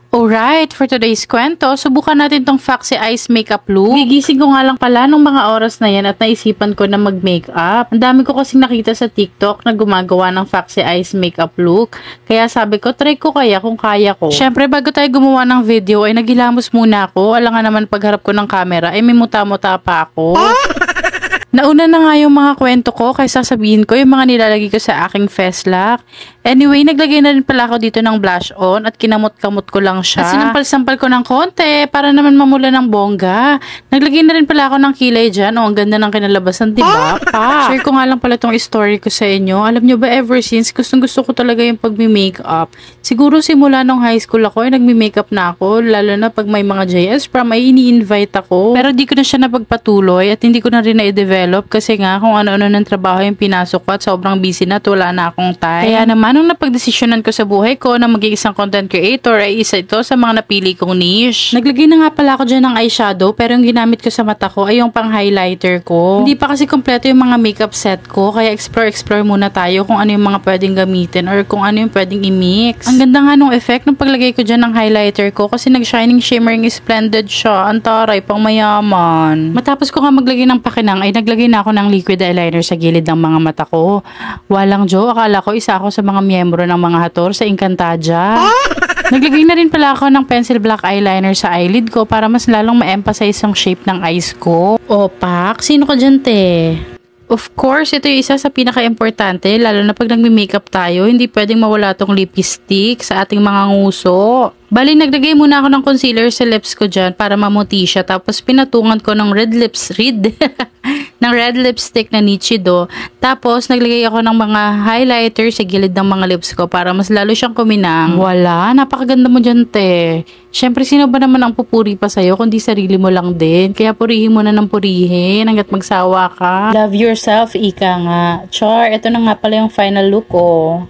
Alright, for today's kwento, subukan natin tong Foxy Eyes makeup look. Gigising ko nga lang pala nung mga oras na yan at naisipan ko na mag-makeup. Ang dami ko kasing nakita sa TikTok na gumagawa ng Foxy Eyes makeup look. Kaya sabi ko, try ko kaya kung kaya ko. Syempre, bago tayo gumawa ng video ay naghilamos muna ako. Alangan naman pagharap ko ng camera ay may muta-muta pa ako. Nauna na nga yung mga kwento ko kaysa sabihin ko yung mga nilalagay ko sa aking face lock. Anyway, naglagay na rin pala ako dito ng blush on at kinamot-kamot ko lang siya. At sinampal-sampal ko ng konti para naman mamula ng bongga. Naglagay na rin pala ako ng kilay dyan. Oh, ang ganda ng kinalabasan, diba? Pa! Share ko nga lang pala tong story ko sa inyo. Alam nyo ba, ever since, gustong-gusto ko talaga yung pagmi-makeup. Siguro simula nung high school ako, ay nagmi-makeup na ako. Lalo na pag may mga JS prom, ay ini-invite ako. Pero di ko na siya napagpatuloy at hindi ko na rin na-develop kasi nga kung ano-ano ng trabaho yung pinasok ko at sobrang busy na at wala na akong time. Kaya naman, nung napagdesisyonan ko sa buhay ko na maging isang content creator ay isa ito sa mga napili kong niche. Naglagay na nga pala ako dyan ng eyeshadow pero yung ginamit ko sa mata ko ay yung pang highlighter ko. Hindi pa kasi kompleto yung mga makeup set ko kaya explore muna tayo kung ano yung mga pwedeng gamitin or kung ano yung pwedeng i-mix. Ang ganda nga nung effect nung paglagay ko dyan ng highlighter ko kasi nag-shining shimmering splendid siya. Ang taray, pang mayaman. Matapos ko nga maglagay ng pakinang ay naglagay na ako ng liquid eyeliner sa gilid ng mga mata ko. Walang Joe, akala ko isa ako sa mga miyembro ng mga hator sa Encantadia. Naglagay na rin pala ako ng pencil black eyeliner sa eyelid ko para mas lalong ma-emphasize yung shape ng eyes ko. Opak, sino ka dyan, te? Of course, ito yung isa sa pinaka-importante, lalo na pag nagme-makeup tayo, hindi pwedeng mawala tong lipstick sa ating mga nguso. Bali, naglagay muna ako ng concealer sa lips ko dyan para mamuti siya, tapos pinatungan ko ng red lipstick na Nichido. Tapos, naglagay ako ng mga highlighter sa gilid ng mga lips ko para mas lalo siyang kuminang. Wala, napakaganda mo dyan, te. Siyempre, sino ba naman ang pupuri pa sa'yo kundi sarili mo lang din? Kaya purihin mo na ng purihin hanggat magsawa ka. Love yourself, ika nga. Char, ito na nga pala yung final look ko.